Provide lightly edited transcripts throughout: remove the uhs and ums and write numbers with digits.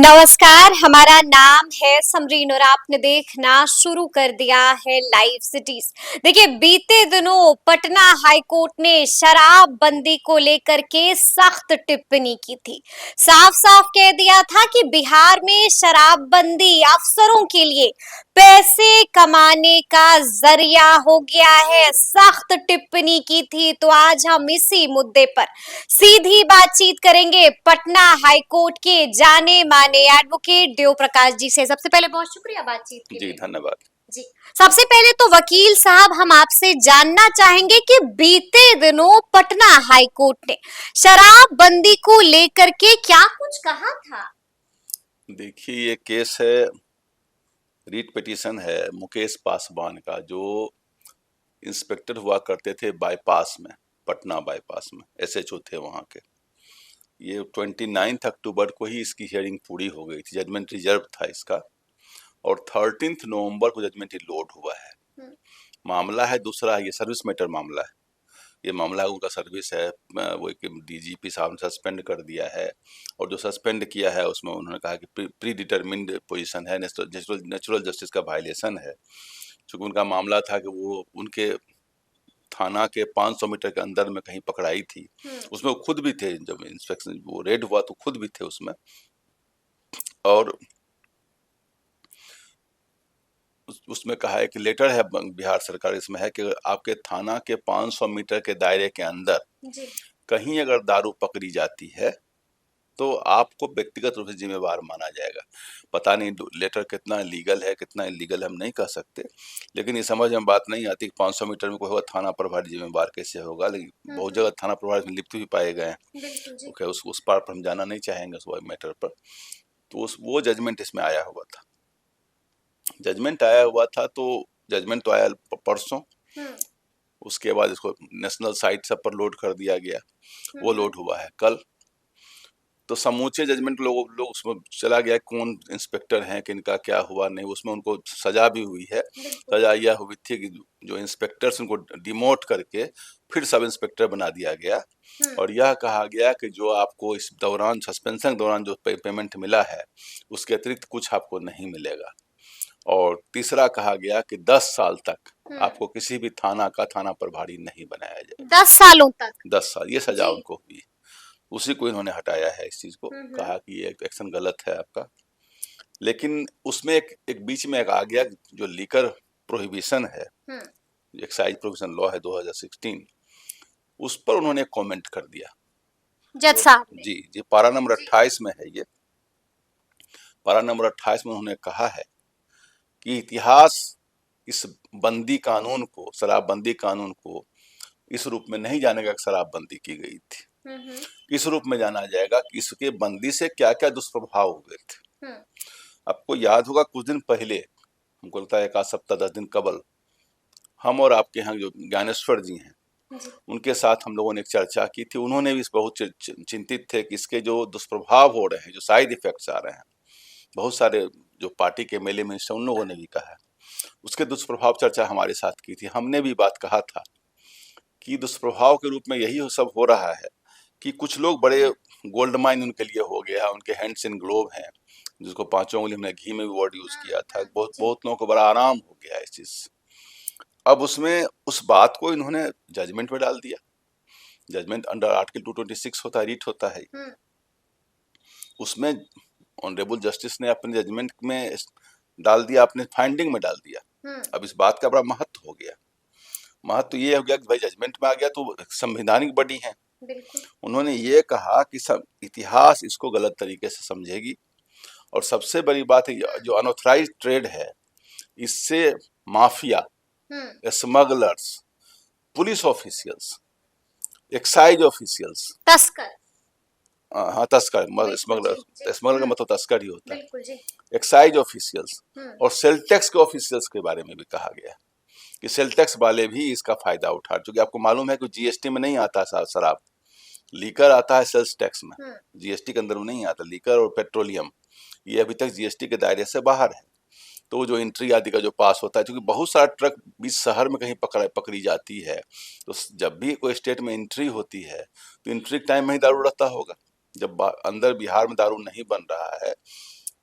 नमस्कार, हमारा नाम है समरीन और आपने देखना शुरू कर दिया है लाइव सिटीज। देखिए, बीते दिनों पटना हाईकोर्ट ने शराबबंदी को लेकर के सख्त टिप्पणी की थी। साफ साफ कह दिया था कि बिहार में शराबबंदी अफसरों के लिए पैसे कमाने का जरिया हो गया है। सख्त टिप्पणी की थी। तो आज हम इसी मुद्दे पर सीधी बातचीत करेंगे पटना हाईकोर्ट के जाने माने एडवोकेट देव प्रकाश जी से। सबसे पहले बहुत शुक्रिया बातचीत के जी लिए। धन्यवाद। जी, सबसे पहले तो वकील साहब हम आपसे जानना चाहेंगे कि बीते दिनों पटना हाईकोर्ट ने शराबबंदी को लेकर के क्या कुछ कहा था। देखिए, ये केस है, रीट पिटीशन है मुकेश पासवान का, जो इंस्पेक्टर हुआ करते थे बाईपास में, पटना बाईपास में एसएचओ थे वहाँ के। ये 29 अक्टूबर को ही इसकी हियरिंग पूरी हो गई थी, जजमेंट रिजर्व था इसका, और 13 नवंबर को जजमेंट लोड हुआ है। मामला है दूसरा, ये सर्विस मैटर मामला है। ये मामला उनका सर्विस है, वो डीजीपी साहब ने सस्पेंड कर दिया है, और जो सस्पेंड किया है उसमें उन्होंने कहा कि प्री डिटरमिन्ड पोजीशन है, नेचुरल जस्टिस का वायलेशन है। चूंकि उनका मामला था कि वो उनके थाना के 500 मीटर के अंदर में कहीं पकड़ाई थी, उसमें वो खुद भी थे, जब इंस्पेक्शन वो रेड हुआ तो खुद भी थे उसमें। और उसमें कहा है कि लेटर है बिहार सरकार, इसमें है कि आपके थाना के 500 मीटर के दायरे के अंदर कहीं अगर दारू पकड़ी जाती है तो आपको व्यक्तिगत रूप से जिम्मेवार माना जाएगा। पता नहीं लेटर कितना लीगल है कितना इलीगल हम नहीं कह सकते, लेकिन ये समझ में बात नहीं आती कि 500 मीटर में कोई होगा थाना प्रभारी जिम्मेवार कैसे होगा। लेकिन बहुत जगह थाना प्रभारी में लिप्त भी पाए गए हैं। ओके, उस पार पर हम जाना नहीं चाहेंगे उस मैटर पर। तो वो जजमेंट इसमें आया हुआ था। जजमेंट आया हुआ था तो जजमेंट तो आया परसों, उसके बाद इसको नेशनल साइट सब पर लोड कर दिया गया। वो लोड हुआ है कल। तो समूचे जजमेंट लोग उसमें चला गया कौन इंस्पेक्टर हैं, किनका क्या हुआ नहीं। उसमें उनको सजा भी हुई है। सजा यह हुई थी कि जो इंस्पेक्टर्स उनको डिमोट करके फिर सब इंस्पेक्टर बना दिया गया, और यह कहा गया कि जो आपको इस दौरान सस्पेंशन के दौरान जो पेमेंट मिला है उसके अतिरिक्त कुछ आपको नहीं मिलेगा। और तीसरा कहा गया कि 10 साल तक आपको किसी भी थाना का थाना प्रभारी नहीं बनाया जाए। 10 सालों तक। 10 साल ये सजा उनको हुई। उसी को इन्होंने हटाया है इस चीज को, कहा कि ये एक्शन गलत है आपका। लेकिन उसमें एक बीच में एक आ गया जो लीकर प्रोहिबिशन है, एक्साइज प्रोहिबिशन लॉ है 2016, उस पर उन्होंने कमेंट कर दिया जज साहब ने। जी जी, पारा नंबर 28 में है ये। पारा नंबर 28 में उन्होंने कहा है कि इतिहास इस बंदी कानून को, शराबबंदी कानून को इस रूप में नहीं जानेगा कि शराबबंदी की गई थी। इस रूप में जाना जाएगा कि इसके बंदी से क्या क्या दुष्प्रभाव हुए थे। आपको याद होगा कुछ दिन पहले, हमको लगता है एक आध सप्ताह 10 दिन कबल, हम और आपके यहाँ जो ज्ञानेश्वर जी हैं उनके साथ हम लोगों ने एक चर्चा की थी। उन्होंने भी इस बहुत चिंतित थे कि इसके जो दुष्प्रभाव हो रहे हैं, जो साइड इफेक्ट्स आ रहे हैं, बहुत सारे जो पार्टी के मेले मिनिस्टर उन लोगों ने भी कहा है, उसके दुष्प्रभाव चर्चा हमारे साथ की थी। हमने भी बात कहा था कि दुष्प्रभाव के रूप में यही सब हो रहा है कि कुछ लोग बड़े गोल्ड माइन उनके लिए हो गया है, उनके हैंड्स इन ग्लोव हैं, जिसको 5 उंगली हमने घी में भी वर्ड यूज किया था। बहुत लोगों को बड़ा आराम हो गया है इस चीज। अब उसमें उस बात को इन्होंने जजमेंट में डाल दिया। जजमेंट अंडर आर्टिकल 226 होता है, रीट होता है। उसमें ऑनरेबल जस्टिस ने अपने जजमेंट में डाल दिया, अपने फाइंडिंग में डाल दिया। अब इस बात का बड़ा महत्व हो गया। महत्व ये हो गया कि भाई जजमेंट में आ गया तो संवैधानिक बॉडी है। उन्होंने ये कहा कि सब इतिहास इसको गलत तरीके से समझेगी, और सबसे बड़ी बात है जो अनऑथराइज्ड ट्रेड है, इससे mafia, smugglers, police officials, excise officials, तस्कर। हाँ तस्कर, स्मगलर का मतलब तस्कर ही होता है। एक्साइज ऑफिशियल्स और सेल टैक्स के ऑफिशियल्स के बारे में भी कहा गया कि सेल टैक्स वाले भी इसका फायदा उठा, क्योंकि आपको मालूम है कि जीएसटी में नहीं आता शराब, लीकर आता है सेल्स टैक्स में, जीएसटी के अंदर में नहीं आता। लीकर और पेट्रोलियम ये अभी तक जीएसटी के दायरे से बाहर है। तो जो एंट्री आदि का जो पास होता है, क्योंकि बहुत सारा ट्रक बीच शहर में कहीं पकड़ी जाती है, तो जब भी कोई स्टेट में एंट्री होती है तो एंट्री टाइम में ही दारू रहता होगा, जब अंदर बिहार में दारू नहीं बन रहा है।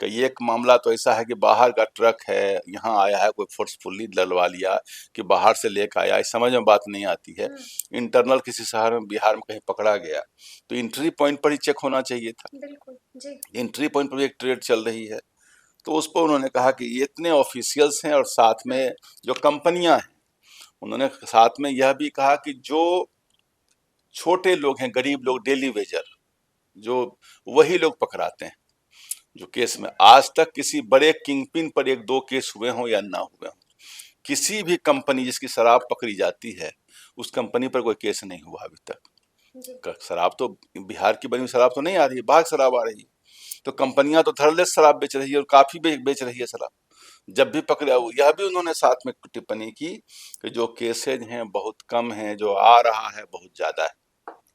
कई एक मामला तो ऐसा है कि बाहर का ट्रक है, यहाँ आया है, कोई फोर्सफुली डलवा लिया कि बाहर से लेकर आया, इस समझ में बात नहीं आती है। इंटरनल किसी शहर में बिहार में कहीं पकड़ा गया तो एंट्री पॉइंट पर ही चेक होना चाहिए था। बिल्कुल जी। एंट्री पॉइंट पर भी एक ट्रेड चल रही है। तो उस पर उन्होंने कहा कि ये इतने ऑफिशियल्स हैं और साथ में जो कंपनियां हैं, उन्होंने साथ में यह भी कहा कि जो छोटे लोग हैं, गरीब लोग, डेली वेजर, जो वही लोग पकड़ाते हैं। जो केस में आज तक किसी बड़े किंगपिन पर एक दो केस हुए हों या ना हुए हों, किसी भी कंपनी जिसकी शराब पकड़ी जाती है उस कंपनी पर कोई केस नहीं हुआ अभी तक। शराब तो बिहार की बनी हुई शराब तो नहीं आ रही है, बाहर शराब आ रही है। तो कंपनियां तो धड़ल्ले शराब बेच रही है और काफी बेच रही है शराब। जब भी पकड़े, यह भी उन्होंने साथ में टिप्पणी की कि जो केसेज हैं बहुत कम हैं, जो आ रहा है बहुत ज्यादा है।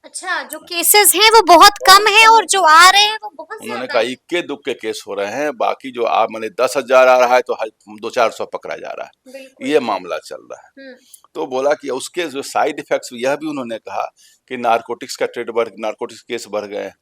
अच्छा, जो केसेस हैं वो बहुत कम है और जो आ रहे हैं वो बहुत उन्होंने ज्यादा कहा है। इक्के दुक्के केस हो रहे हैं, बाकी जो आ मैंने 10,000 आ रहा है तो 200-400 पकड़ा जा रहा है, बिल्कुल ये जी। मामला चल रहा है। तो बोला कि उसके जो साइड इफेक्ट्स, यह भी उन्होंने कहा कि नारकोटिक्स का ट्रेड बढ़, नारकोटिक्स केस बढ़ गए हैं।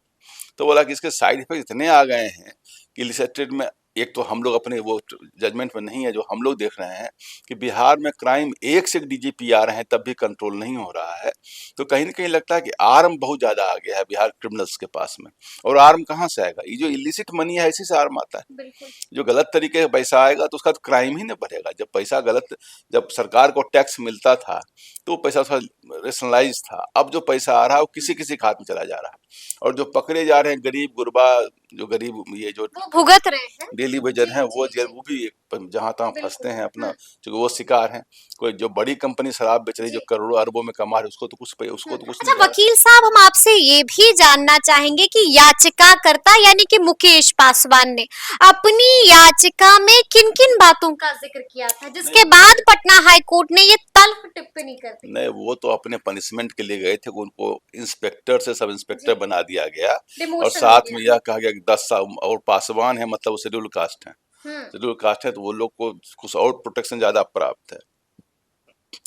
तो बोला कि इसके साइड इफेक्ट इतने आ गए हैं कि इलिसिट ट्रेड में, एक तो हम लोग अपने वो जजमेंट में नहीं है, जो हम लोग देख रहे हैं कि बिहार में क्राइम एक से एक डीजीपी आ रहे हैं तब भी कंट्रोल नहीं हो रहा है। तो कहीं ना कहीं लगता है कि आर्म बहुत ज्यादा आ गया है बिहार क्रिमिनल्स के पास में। और आर्म कहाँ से आएगा? ये जो इलिसिट मनी है इसी से आर्म आता है। बिल्कुल। जो गलत तरीके से पैसा आएगा तो उसका तो क्राइम ही नहीं बढ़ेगा। जब पैसा गलत, जब सरकार को टैक्स मिलता था तो पैसा उसका रेशनलाइज था। अब जो पैसा आ रहा है वो किसी किसी के हाथ में चला जा रहा है। और जो पकड़े जा रहे हैं गरीब गुरबा, जो गरीब ये जो वो भुगत रहे हैं। डेली वेजर हैं, वो जेल, वो भी जहां तहां फंसते हैं अपना, क्योंकि वो शिकार हैं। कोई जो बड़ी कंपनी शराब बेच रही, जो करोड़ों अरबों में कमा रही, उसको तो कुछ उसको तो कुछ अच्छा नहीं जा वकील साहब, हम आपसे ये भी जानना चाहेंगे कि याचिकाकर्ता यानी कि मुकेश पासवान ने अपनी याचिका में किन किन बातों का जिक्र किया था, जिसके बाद पटना हाई कोर्ट ने ये तल्ख टिप्पणी कर दी? नहीं, वो तो अपने पनिशमेंट के लिए गए थे, उनको इंस्पेक्टर से सब इंस्पेक्टर बना दिया गया। और साथ में यह कहा गया कि 10 साल और पासवान है, मतलब वो शेड्यूल कास्ट है। शेड्यूल कास्ट है तो वो लोग को कुछ और प्रोटेक्शन ज्यादा प्राप्त है।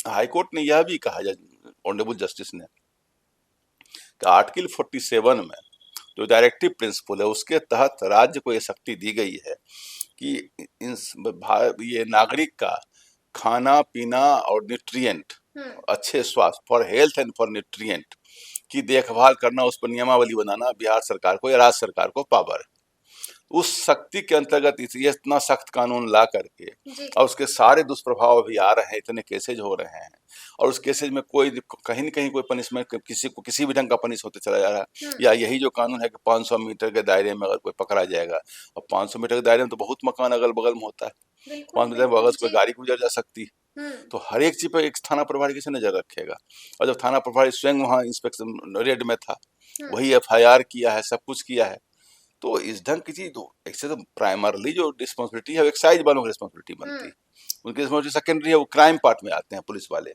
हाईकोर्ट ने यह भी कहा, ऑनरेबल जस्टिस ने, कि आर्टिकल 47 में जो डायरेक्टिव प्रिंसिपल है उसके तहत राज्य को यह शक्ति दी गई है कि ये नागरिक का खाना पीना और न्यूट्रिएंट, अच्छे स्वास्थ्य, for health and for nutrient की देखभाल करना, उस पर नियमावली बनाना बिहार सरकार को या राज्य सरकार को पावर है। उस शक्ति के अंतर्गत ये इतना सख्त कानून ला करके, और उसके सारे दुष्प्रभाव भी आ रहे हैं, इतने केसेज हो रहे हैं, और उस केसेज में कोई कहीं न कहीं कोई पनिशमेंट किसी को किसी भी ढंग का पनिश होते चला जा रहा है। या यही जो कानून है कि 500 मीटर के दायरे में अगर कोई पकड़ा जाएगा, और 500 मीटर के दायरे में तो बहुत मकान अगल बगल में होता है, 500 मीटर बगल से कोई गाड़ी गुजर जा सकती है। तो हर एक चीज पर एक थाना प्रभारी कैसे नजर रखेगा? और जब थाना प्रभारी स्वयं वहाँ इंस्पेक्शन रेड में था, वही FIR किया है, सब कुछ किया है, तो इस ढंग की चीज ऐसे तो प्राइमरली जो रिस्पॉन्सिबिलिटी है एक्साइज वालों की रिस्पॉन्सिबिलिटी बनती है। उनकी रिस्पॉन्सिबिलिटी सेकेंडरी है, वो क्राइम पार्ट में आते हैं पुलिस वाले।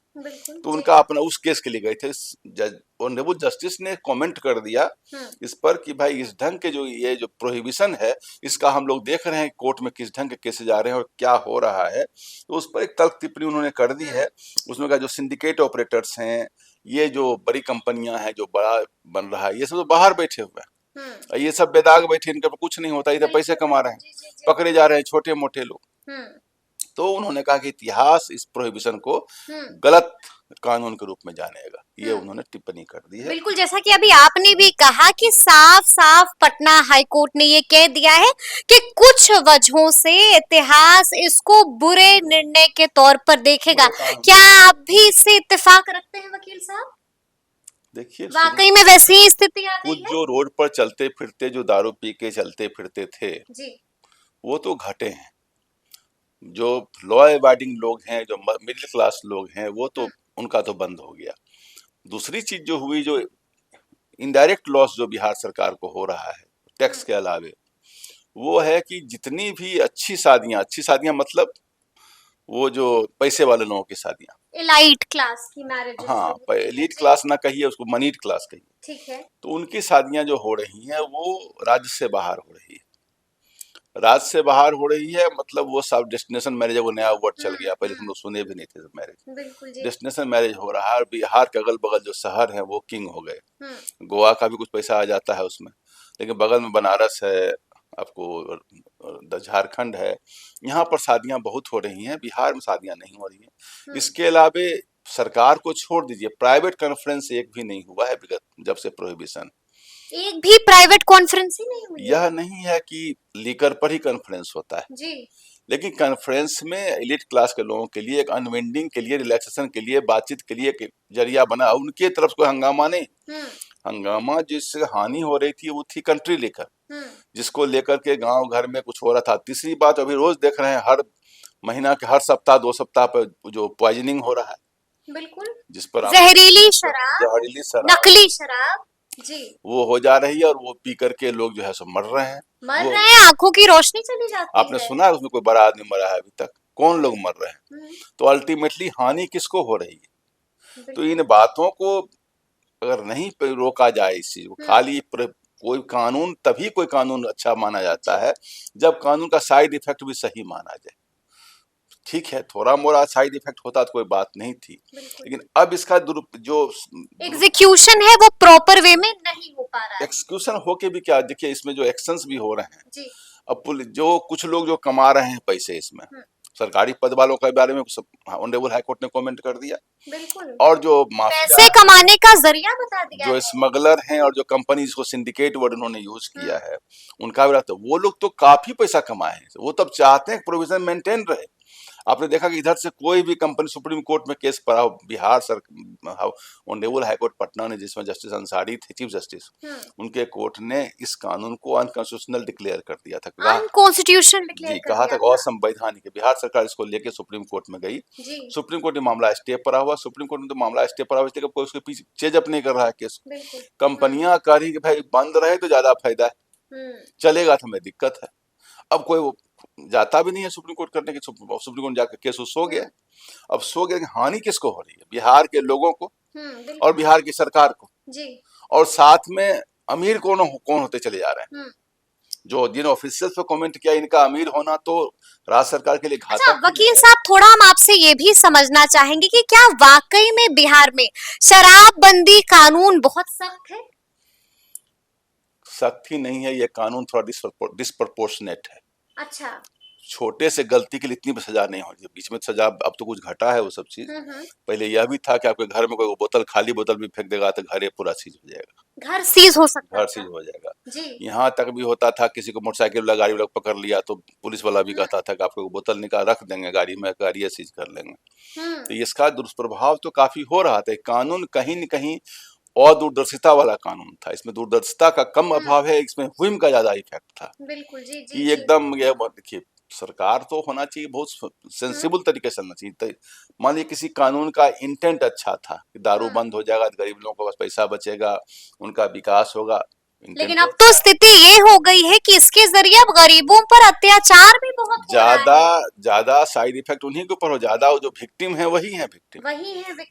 तो उनका अपना उस केस के लिए गए थे। ऑनरेबल जस्टिस ने कमेंट कर दिया इस पर कि भाई इस ढंग के जो ये जो प्रोहिबिशन है, इसका हम लोग देख रहे हैं कोर्ट में किस ढंग के केसेज आ रहे हैं और क्या हो रहा है। तो उस पर एक तल्ख टिप्पणी उन्होंने कर दी है। उसमें कहा जो सिंडिकेट ऑपरेटर्स हैं, ये जो बड़ी कंपनियां हैं, जो बड़ा बन रहा है, ये सब तो बाहर बैठे हुए हैं। ये सब बेदाग बैठे, इनके कुछ नहीं होता, इधर पैसे कमा रहे हैं, पकड़े जा रहे हैं छोटे मोटे लोग। तो उन्होंने कहा कि इतिहास इस प्रोहिबिशन को गलत कानून के रूप में जानेगा, ये उन्होंने टिप्पणी कर दी है। बिल्कुल, जैसा कि अभी आपने भी कहा कि साफ साफ पटना हाई कोर्ट ने ये कह दिया है कि कुछ वजहों से इतिहास इसको बुरे निर्णय के तौर पर देखेगा। क्या आप भी इससे इत्तेफाक रखते हैं वकील साहब? देखिए, वाकई में वैसी ही स्थिति आ गई कुछ है? जो रोड पर चलते फिरते, जो दारू पी के चलते फिरते थे जी, वो तो घटे हैं। जो लॉ अबाइडिंग लोग हैं, जो मिडिल क्लास लोग हैं, वो तो उनका तो बंद हो गया। दूसरी चीज जो हुई, जो इनडायरेक्ट लॉस जो बिहार सरकार को हो रहा है टैक्स के अलावे, वो है कि जितनी भी अच्छी शादियां मतलब वो जो पैसे वाले लोगों की शादियां, एलाइट क्लास की मैरिज, हाँ, एलीट क्लास ना कहिए उसको, मनीट क्लास कहिए, ठीक है, तो उनकी शादियां जो हो रही हैं वो राज्य से बाहर हो रही है। राज से बाहर हो रही है, मतलब वो सब डेस्टिनेशन मैरिज, वो नया वर्ड चल गया, पहले हम हम्म, लोग सुने भी नहीं थे मैरिज। बिल्कुल जी। डेस्टिनेशन मैरिज हो रहा है, और बिहार के अगल बगल जो शहर है वो किंग हो गए। हम्म, गोवा का भी कुछ पैसा आ जाता है उसमें, लेकिन बगल में बनारस है, आपको झारखंड है, यहाँ पर शादियां बहुत हो रही हैं, बिहार में शादियां नहीं हो रही हैं। हम्म। इसके अलावे सरकार को छोड़ दीजिए, प्राइवेट कॉन्फ्रेंस एक भी नहीं हुआ है विगत जब से प्रोहिबिशन। एक भी प्राइवेट कॉन्फ्रेंस ही नहीं हुई है। यह नहीं है कि लीकर पर ही कॉन्फ्रेंस होता है, जी। लेकिन कॉन्फ्रेंस में एलिट क्लास के लोगों के लिए, एक अनविंडिंग के लिए, रिलैक्सेशन के लिए, बातचीत के लिए एक जरिया बना, उनके तरफ कोई हंगामा नहीं। हम्म, हंगामा जिससे हानि हो रही थी वो थी कंट्री लेकर, हम्म, जिसको लेकर के गांव घर में कुछ हो रहा था। तीसरी बात, अभी रोज देख रहे हैं, हर महीना के हर सप्ताह 2 सप्ताह पर जो पॉइजनिंग हो रहा है, बिल्कुल। जिस पर जहरीली शराब, जहरीली शराब नकली शराब। जी। वो हो जा रही है, और वो पी करके लोग जो है सो मर रहे हैं। मर वो रहे हैं, आंखों की रोशनी चली जाती आपने है। सुना है उसमें कोई बड़ा आदमी मरा है अभी तक? कौन लोग मर रहे हैं? हम्म, तो अल्टीमेटली हानि किसको हो रही है? तो बिल्कुल। इन बातों को अगर नहीं रोका जाए, इस चीज को खाली कोई कानून, तभी कोई कानून अच्छा माना जाता जी। है जब कानून का साइड इफेक्ट भी सही माना जाए। ठीक है, थोड़ा मोड़ा साइड इफेक्ट होता तो कोई बात नहीं थी, बिल्कुल। लेकिन अब इसका जो एग्जीक्यूशन है वो प्रॉपर वे में नहीं हो पा रहा है। एक्सक्यूशन होके भी क्या, देखिए इसमें जो एक्शंस भी हो रहे हैं, जी। अब जो कुछ लोग जो कमा रहे हैं पैसे इसमें, सरकारी पद वालों के बारे में ऑनरेबल हाई कोर्ट ने कमेंट कर दिया, बिल्कुल। और जो माफिया, पैसे कमाने का जरिया बता दिया जो है। स्मगलर हैं, और जो कंपनी जिसको सिंडिकेट वर्ड उन्होंने यूज किया है, उनका भी रहता है। वो लोग तो काफी पैसा कमाए हैं, वो तब चाहते हैं प्रोविजन मेंटेन रहे। आपने देखा कि इधर से कोई भी कंपनी सुप्रीम कोर्ट में केस पड़ा हो, Bihar sir honourable high court Patna ने, जिसमें जस्टिस अंसारी थे चीफ जस्टिस, उनके कोर्ट ने इस कानून को अनकॉन्स्टिट्यूशनल डिक्लेयर कर दिया था। अनकॉन्स्टिट्यूशनल डिक्लेयर जी, कर कहा दिया था असंवैधानिक है। बिहार सरकार इसको लेके सुप्रीम कोर्ट में गई, जी। सुप्रीम कोर्ट ने मामला स्टे पड़ा हुआ, सुप्रीम कोर्ट में तो मामला स्टे पड़ा हुआ, इसलिए कोई उसके पीछे चेज अप नहीं कर रहा है केस। बिल्कुल। कंपनियां कह रही कि भाई बंद रहे तो ज्यादा फायदा है, चलेगा तो हमें दिक्कत है। अब कोई वो जाता भी नहीं है सुप्रीम कोर्ट करने के, सुप्रीम कोर्ट जाकर केस सो गया। अब सो गया, हानि किसको हो रही है? बिहार के लोगों को, और बिहार की सरकार को, जी। और साथ में अमीर कौन होते चले जा रहे हैं? जो जिन ऑफिशियल्स पे कमेंट किया, इनका अमीर होना तो राज्य सरकार के लिए घातक। अच्छा वकील साहब, थोड़ा हम आपसे ये भी समझना चाहेंगे कि क्या वाकई में बिहार में शराबबंदी कानून बहुत सख्त है? सख्त ही नहीं है, ये कानून थोड़ा डिस्प्रपोर्शनेट है। अच्छा। छोटे से गलती के लिए इतनी भी सजा नहीं होती, बीच में सजा अब तो कुछ घटा है वो सब चीज। पहले यह भी था कि आपके घर में कोई बोतल, खाली बोतल भी फेंक देगा तो घर पूरा सीज हो जाएगा, घर सीज हो सकता घर सीज हो जाएगा। जी। यहाँ तक भी होता था, किसी को मोटरसाइकिल वाला, गाड़ी वाला पकड़ लिया तो पुलिस वाला भी कहता था कि आपको बोतल निकाल रख देंगे गाड़ी में, गाड़ी सीज कर लेंगे। तो इसका दुष्प्रभाव तो काफी हो रहा था। कानून कहीं न कहीं और दूरदर्शिता वाला कानून था, इसमें दूरदर्शिता का कम अभाव है, इसमें हुइम का ज्यादा इफेक्ट था। बिल्कुल जी। कि एकदम ये देखिए, सरकार तो होना चाहिए बहुत सेंसिबल तरीके से चलना चाहिए। मान लीजिए किसी कानून का इंटेंट अच्छा था कि दारू बंद हो जाएगा तो गरीब लोगों को बस पैसा बचेगा, उनका विकास होगा, लेकिन अब तो स्थिति ये हो गई है कि इसके जरिए अब गरीबों पर अत्याचार भी बहुत हो रहा है। ज्यादा साइड इफेक्ट उन्हीं के ऊपर हो, ज्यादा जो विक्टिम है वही है विक्टिम।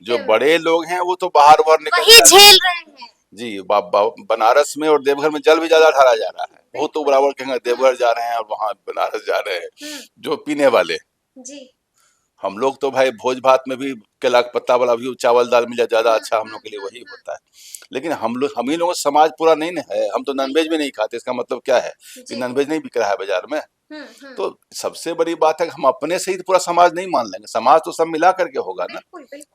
जो बड़े लोग हैं वो तो बाहर निकल वही झेल रहे हैं। जी। बनारस में और देवघर में जल भी ज्यादा ढाला जा रहा है, बहुत तो बराबर कहेंगे देवघर जा रहे हैं और वहां बनारस जा रहे हैं जो पीने वाले जी। हम लोग तो भाई भोज भात में भी केला का पत्ता वाला भी चावल दाल मिले ज्यादा अच्छा हम लोग के लिए वही होता है। लेकिन हम ही लोगों का समाज पूरा नहीं ना है, हम तो नॉनवेज भी नहीं खाते, इसका मतलब क्या है कि नॉनवेज नहीं बिक रहा है बाजार में। तो सबसे बड़ी बात है कि हम अपने से ही पूरा समाज नहीं मान लेंगे, समाज तो सब मिला करके होगा ना,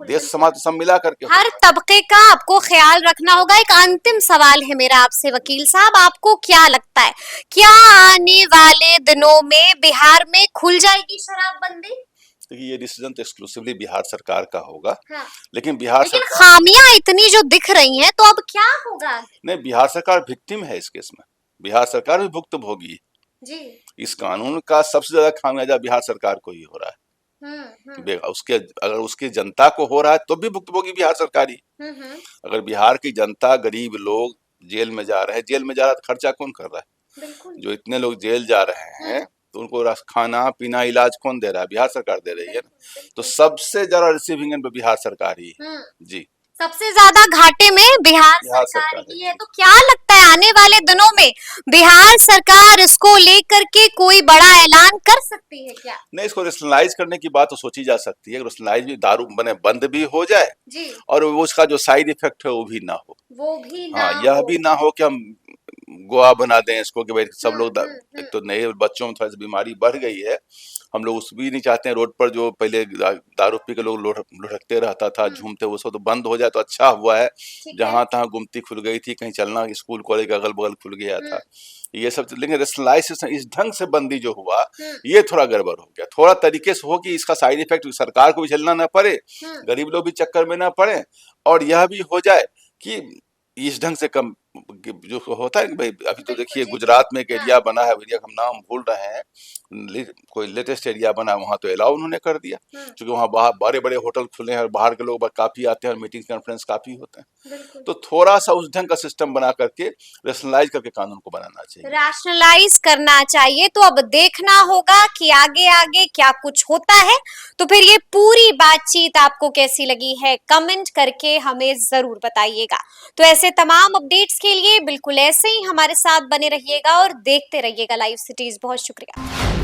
देश समाज तो सब मिला करके हर तबके का आपको ख्याल रखना होगा। एक अंतिम सवाल है मेरा आपसे वकील साहब, आपको क्या लगता है, क्या आने वाले दिनों में बिहार में खुल जाएगी शराबबंदी? देखिए, ये डिसीजन तो एक्सक्लूसिवली बिहार सरकार का होगा। हाँ। लेकिन बिहार सरकार, खामियां इतनी जो दिख रही हैं, तो अब क्या होगा? नहीं, बिहार सरकार विक्टिम है इस केस में, बिहार सरकार भी भुक्तभोगी जी। इस कानून का सबसे ज्यादा खामियाजा बिहार सरकार को ही हो रहा है। उसके अगर उसकी जनता को हो रहा है तो भी भुक्तभोगी बिहार सरकार ही। अगर बिहार की जनता, गरीब लोग जेल में जा रहे हैं, जेल में जा रहा है तो खर्चा कौन कर रहा है? जो इतने लोग जेल जा रहे हैं तो उनको खाना पीना इलाज कौन दे रहा है? बिहार सरकार दे रही है ना। तो सबसे ज्यादा रिसीविंग एंड पे बिहार सरकार ही है जी। सबसे ज्यादा घाटे में बिहार बिहार सरकार सरकार है ही है। जी। तो क्या लगता है आने वाले दिनों में बिहार सरकार इसको लेकर के कोई बड़ा ऐलान कर सकती है क्या? नहीं, इसको रेशनलाइज करने की बात तो सोची जा सकती है, रेशनलाइज भी दारू बने बंद भी हो जाए जी, और वो उसका जो साइड इफेक्ट है वो भी ना हो। वो भी ना हाँ, यह हो। भी ना हो कि हम गोवा बना दें इसको कि भाई सब लोग हम्म। एक तो नए बच्चों में थोड़ा सी बीमारी बढ़ गई है, हम लोग उस भी नहीं चाहते हैं रोड पर जो पहले दारू पी के लोग लुढ़कते रहता था, झूमते, वो सब तो बंद हो जाए तो अच्छा हुआ है। ठीक है। जहां तहां गुमती खुल गई थी, कहीं चलना स्कूल कॉलेज के अगल बगल खुल गया था, ये सब। लेकिन रेशनलाइज इस ढंग से बंदी जो हुआ ये थोड़ा गड़बड़ हो गया। थोड़ा तरीके से हो कि इसका साइड इफेक्ट सरकार को भी झेलना ना पड़े, गरीब लोग भी चक्कर में ना पड़े, और यह भी हो जाए कि इस ढंग से कम जो होता है कि भाई अभी तो देखिए गुजरात में एक एरिया बना है, एरिया का हम नाम भूल रहे हैं, कोई लेटेस्ट एरिया बना, वहां तो अलाउ उन्होंने कर दिया, क्योंकि वहां बाहर बड़े बड़े होटल खुले हैं और बाहर के लोग काफी आते हैं और मीटिंग कॉन्फ्रेंस काफी होते हैं। तो थोड़ा सा उस ढंग का सिस्टम बना करके रेशनलाइज करके कानून को बनाना चाहिए, रैशनलाइज करना चाहिए। तो अब देखना होगा कि आगे आगे क्या कुछ होता है। तो फिर ये पूरी बातचीत आपको कैसी लगी है, कमेंट करके हमें जरूर बताइएगा। तो ऐसे तमाम अपडेट्स के लिए बिल्कुल ऐसे ही हमारे साथ बने रहिएगा और देखते रहिएगा लाइव सिटीज। बहुत शुक्रिया।